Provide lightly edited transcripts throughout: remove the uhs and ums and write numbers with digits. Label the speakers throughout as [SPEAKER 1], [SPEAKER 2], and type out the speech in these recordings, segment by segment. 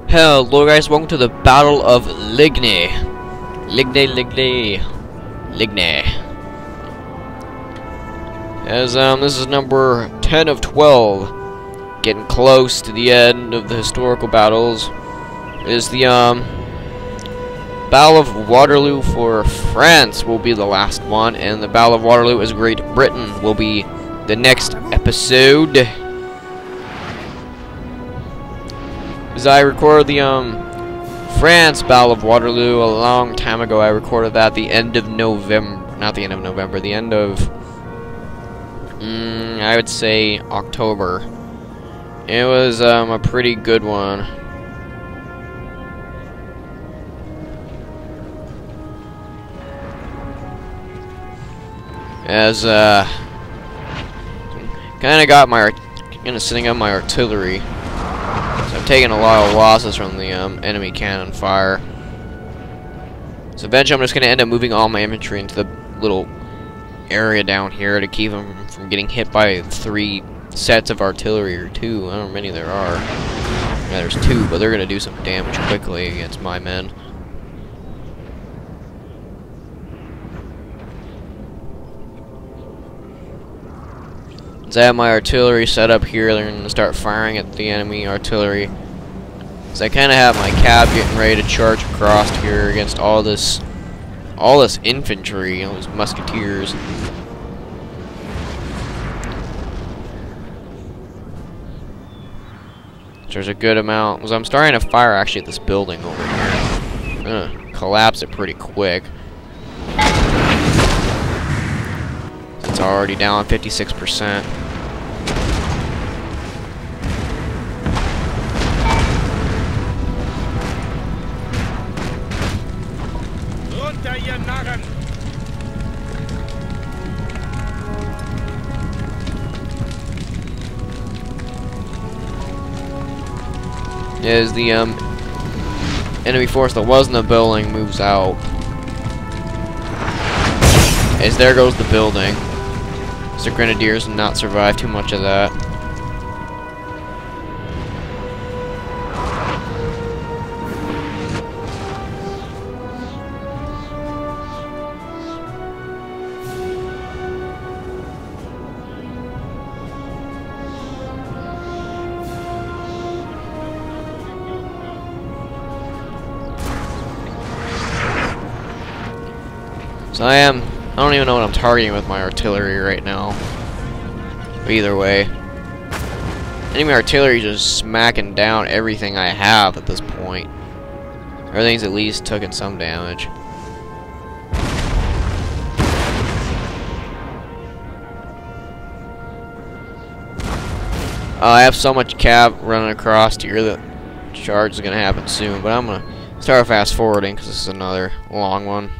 [SPEAKER 1] Hello guys, welcome to the Battle of Ligny. Ligny. As this is number 10 of 12. Getting close to the end of the historical battles. Is the Battle of Waterloo for France will be the last one, and the Battle of Waterloo as Great Britain will be the next episode. As I recorded the France Battle of Waterloo a long time ago. I recorded that the end of November, not the end of November, the end of I would say October. It was a pretty good one. As kind of got my setting up my artillery. So I'm taking a lot of losses from the enemy cannon fire. So eventually I'm just going to end up moving all my infantry into the little area down here to keep them from getting hit by 3 sets of artillery, or 2. I don't know how many there are. Yeah, there's 2, but they're going to do some damage quickly against my men. As I have my artillery set up here, they're going to start firing at the enemy artillery. So I kind of have my cab getting ready to charge across here against all this infantry, all these musketeers. So there's a good amount. As I'm starting to fire actually at this building over here. I'm going to collapse it pretty quick. It's already down 56%. As the enemy force that was in the building moves out. As there goes the building. So the Grenadiers did not survive too much of that. So I don't even know what I'm targeting with my artillery right now. But either way, enemy artillery just smacking down everything I have at this point. Everything's at least taking some damage. I have so much cav running across here that charge is gonna happen soon, but I'm gonna start fast forwarding because this is another long one.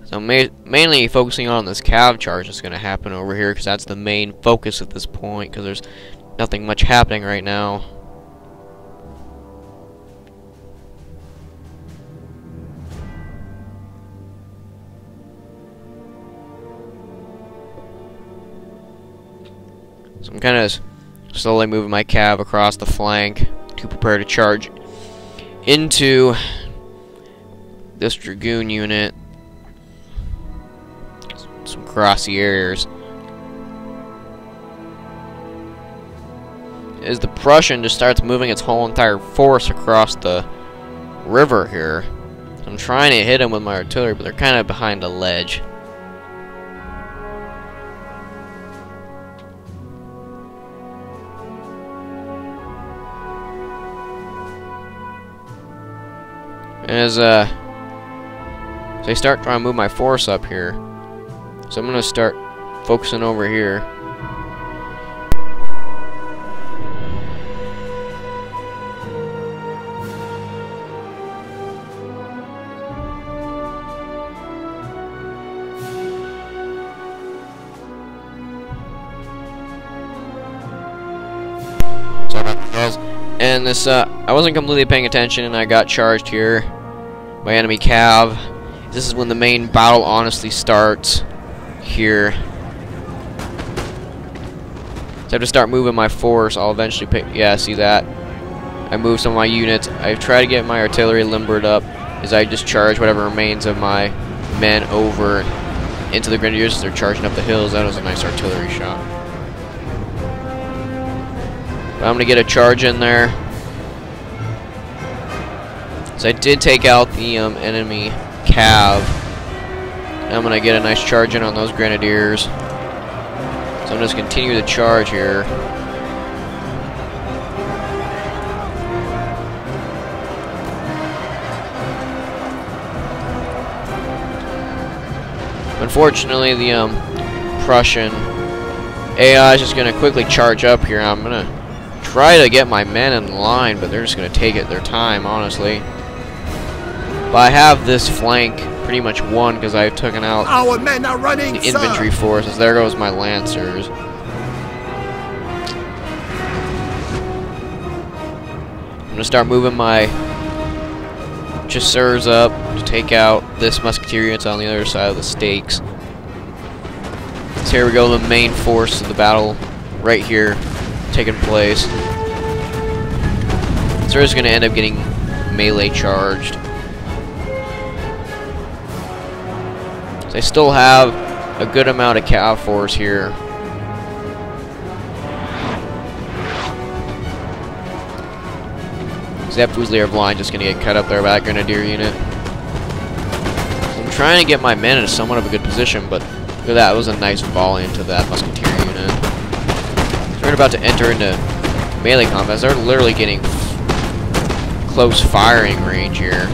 [SPEAKER 1] So mainly focusing on this cav charge that's going to happen over here, because that's the main focus at this point, because there's nothing much happening right now. So I'm kind of slowly moving my cav across the flank to prepare to charge into this dragoon unit. Some cuirassiers. As the Prussian just starts moving its whole entire force across the river here. I'm trying to hit them with my artillery, but they're kind of behind a ledge. As I start trying to move my force up here. So I'm going to start focusing over here. Sorry about that, guys. And this, I wasn't completely paying attention and I got charged here my enemy cav. This is when the main battle honestly starts here. So I have to start moving my force. I'll eventually pick. Yeah, see that? I move some of my units. I try to get my artillery limbered up as I just charge whatever remains of my men over into the grenadiers as they're charging up the hills. That was a nice artillery shot. But I'm gonna get a charge in there. So I did take out the enemy cav. I'm gonna get a nice charge in on those grenadiers. So I'm just continue the charge here. Unfortunately, the Prussian AI is just gonna quickly charge up here. I'm gonna try to get my men in line, but they're just gonna take their time, honestly. But I have this flank pretty much won because I've taken out
[SPEAKER 2] our men are running,
[SPEAKER 1] the infantry forces. There goes my lancers. I'm gonna start moving my chasseurs up to take out this musketeer units on the other side of the stakes. So here we go, the main force of the battle right here taking place. So we're just gonna end up getting melee charged. So I still have a good amount of cav force here. That Fusilier line just gonna get cut up there by that grenadier unit. So I'm trying to get my men in somewhat of a good position, but look at that, it was a nice volley into that musketeer unit. So we're about to enter into melee combat. They're literally getting close firing range here.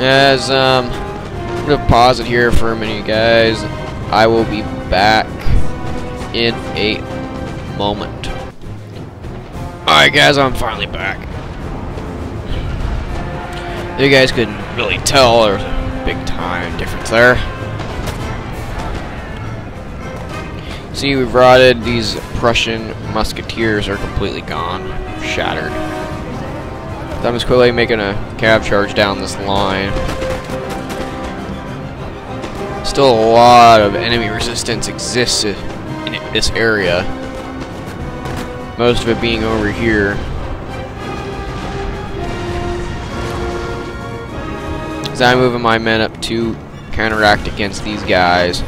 [SPEAKER 1] As I'm gonna pause it here for a minute, guys. I will be back in a moment. Alright, guys, I'm finally back. You guys couldn't really tell there's a big time difference there. See, we've rotted. These Prussian musketeers are completely gone, shattered. I'm just quickly making a cav charge down this line. Still a lot of enemy resistance exists in this area. Most of it being over here. As I'm moving my men up to counteract against these guys.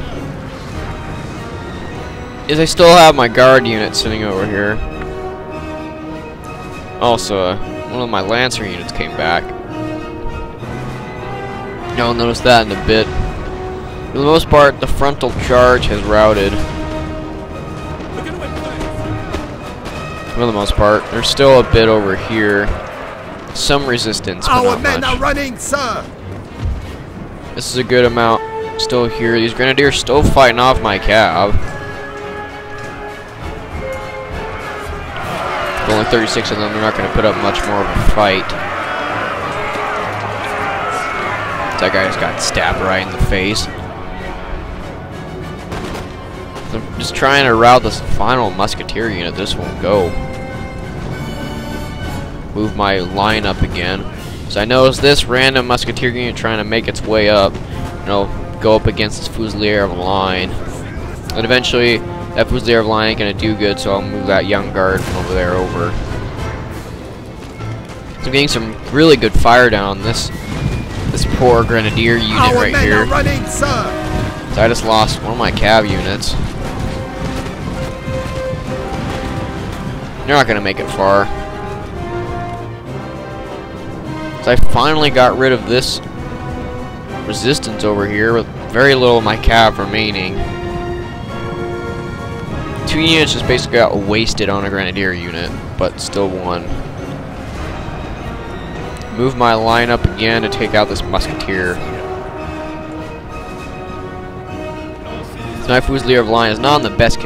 [SPEAKER 1] Is I still have my guard unit sitting over here. Also, one of my Lancer units came back. You'll notice that in a bit. For the most part, the frontal charge has routed. For the most part, there's still a bit over here. Some resistance, but
[SPEAKER 2] our
[SPEAKER 1] not
[SPEAKER 2] men
[SPEAKER 1] much.
[SPEAKER 2] are running, sir.
[SPEAKER 1] This is a good amount still here. These grenadiers still fighting off my cav. Only 36 of them, they're not going to put up much more of a fight. That guy just got stabbed right in the face. I'm just trying to rout this final musketeer unit. This won't go. Move my line up again. So I noticed this random musketeer unit trying to make its way up. Go up against this Fusilier of line. And eventually, that Fusilier of line ain't gonna do good, so I'll move that young guard from over there over. So I'm getting some really good fire down on this poor grenadier unit right here.
[SPEAKER 2] Our men are running, sir.
[SPEAKER 1] So I just lost one of my cav units. They're not gonna make it far. So I finally got rid of this resistance over here with very little of my cav remaining. 2 units just basically got wasted on a grenadier unit, but still won. Move my line up again to take out this musketeer. My Fusilier of line is not in the best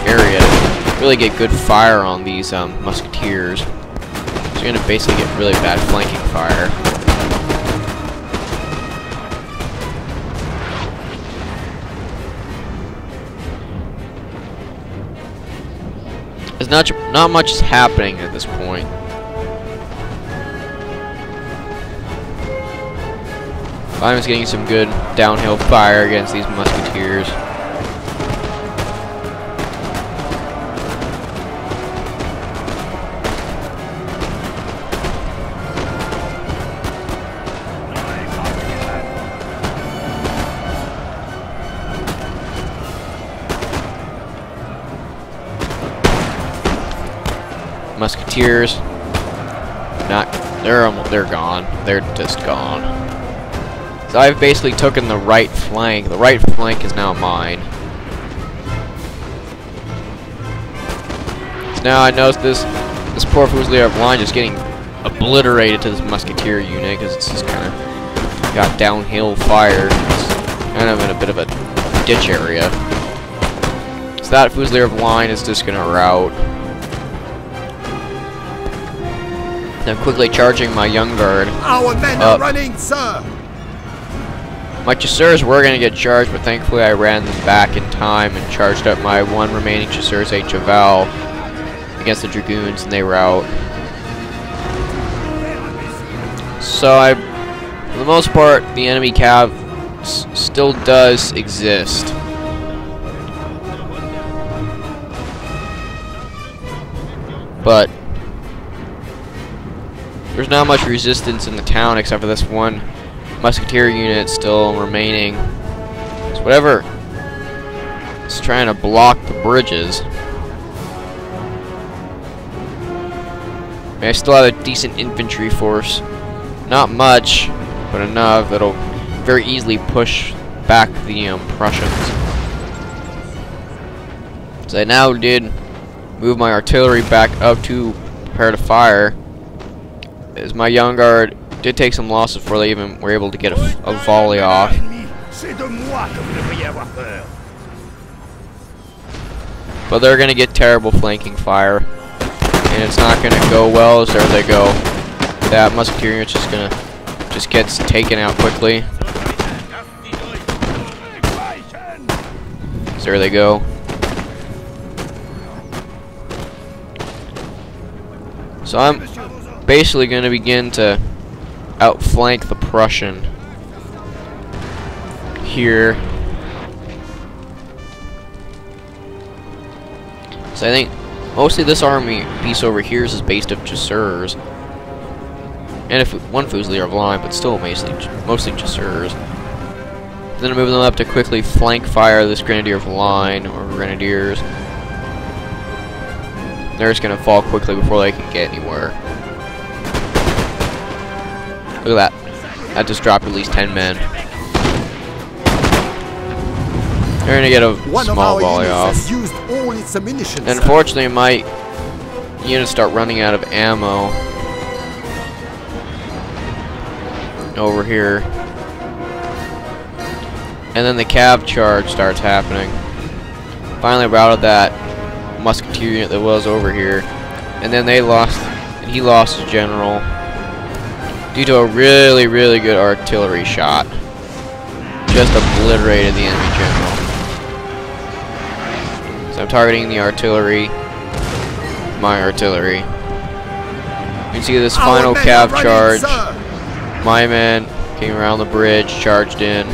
[SPEAKER 1] area to really get good fire on these musketeers. So you're gonna basically get really bad flanking fire. There's not much is happening at this point. I was getting some good downhill fire against these musketeers. Musketeers, they're gone. They're just gone. So I've basically taken the right flank. The right flank is now mine. So now I notice this poor Fusilier line just getting obliterated to this musketeer unit because it's just kind of got downhill fire. It's kind of in a bit of a ditch area. So that Fusilier line is just gonna rout. I'm quickly charging my young guard.
[SPEAKER 2] Our men are running, sir.
[SPEAKER 1] My chasseurs were going to get charged, but thankfully I ran them back in time and charged up my one remaining chasseurs, a Cheval, against the dragoons, and they were out. So for the most part, the enemy cav still does exist. But there's not much resistance in the town except for this one musketeer unit still remaining. So whatever is trying to block the bridges. I still have a decent infantry force. Not much, but enough that'll very easily push back the Prussians. So I now did move my artillery back up to prepare to fire. As my young guard did take some losses before they even were able to get a volley off. But they're going to get terrible flanking fire. And it's not going to go well, as there they go. That musketeer unit's just gets taken out quickly. So there they go. So I'm basically going to begin to outflank the Prussian here. So I think mostly this army piece over here is based of chasseurs, and one Fusilier of line, but still mostly chasseurs. Then I move them up to quickly flank fire this grenadier of line or grenadiers. They're just going to fall quickly before they can get anywhere. Look at that. That just dropped at least 10 men. They're going to get a small volley off. And unfortunately, my units start running out of ammo over here. And then the cav charge starts happening. Finally routed that musketeer unit that was over here. And then he lost his general due to a really, really good artillery shot. Just obliterated the enemy general. So I'm targeting the artillery. My artillery. You can see this final cav charge. My men came around the bridge, charged in.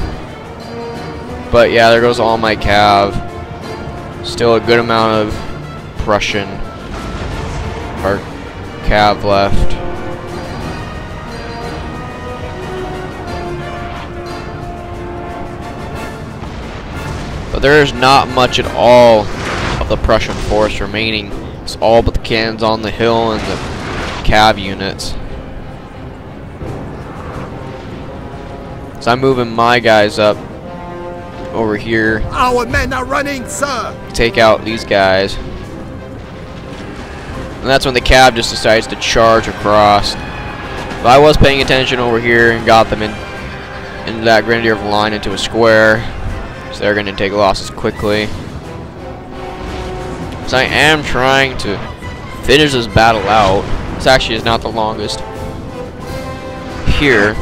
[SPEAKER 1] But yeah, there goes all my cav. Still a good amount of Prussian or cav left. But there is not much at all of the Prussian force remaining. It's all but the cannons on the hill and the cav units. So I'm moving my guys up over here.
[SPEAKER 2] Our men are running, sir.
[SPEAKER 1] Take out these guys. And that's when the cav just decides to charge across. But I was paying attention over here and got them in that grenadier of line into a square. So they're going to take losses quickly. So I am trying to finish this battle out. This actually is not the longest. Here.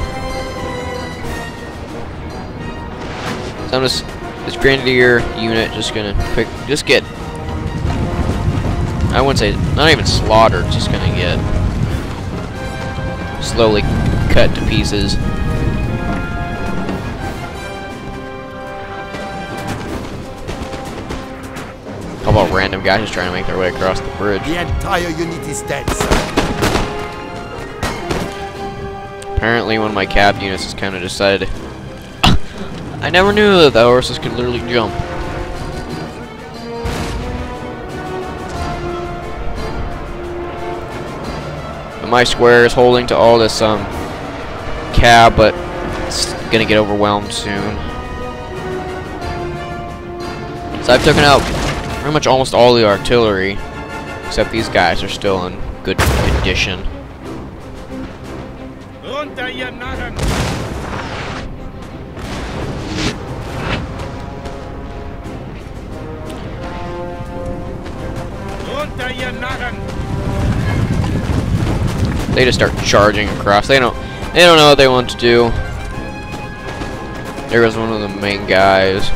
[SPEAKER 1] So I'm just, this Grenadier unit just gonna get, I wouldn't say, not even slaughtered, just gonna get slowly cut to pieces. How about random guys just trying to make their way across the bridge?
[SPEAKER 2] The entire unit is dead, sir.
[SPEAKER 1] Apparently one of my cab units has kind of decided. I never knew that the horses could literally jump. And my square is holding to all this cab, but it's gonna get overwhelmed soon. So I've taken out pretty much almost all the artillery, except these guys are still in good condition. They just start charging across. They don't know what they want to do. There goes one of the main guys.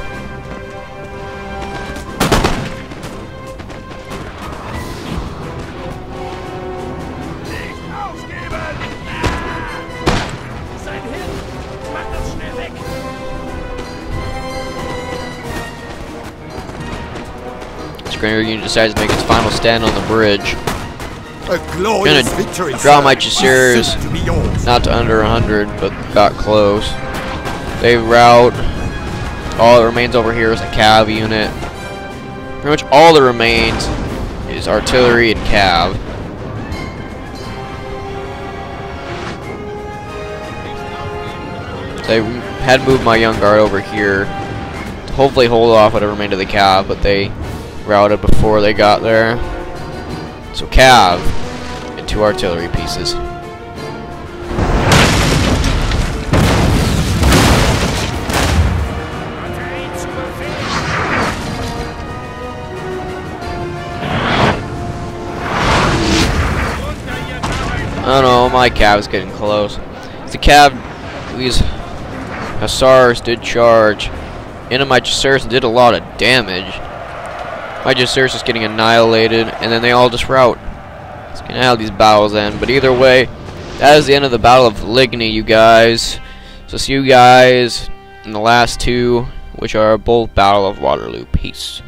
[SPEAKER 1] Grenadier unit decides to make its final stand on the bridge.
[SPEAKER 2] A glorious victory,
[SPEAKER 1] draw my chasseurs, not to under 100, but got close. They rout. All that remains over here is a cav unit. Pretty much all that remains is artillery and cav. They had moved my young guard over here to hopefully hold off whatever remained of the cav, but they routed before they got there. So cav and 2 artillery pieces. I don't know, my cav's getting close. The cav, these hussars did charge into my chasseurs and did a lot of damage. My chasseurs just getting annihilated, and then they all just rout. Let's get how these battles end. But either way, that is the end of the Battle of Ligny, you guys. So see you guys in the last 2, which are both Battle of Waterloo. Peace.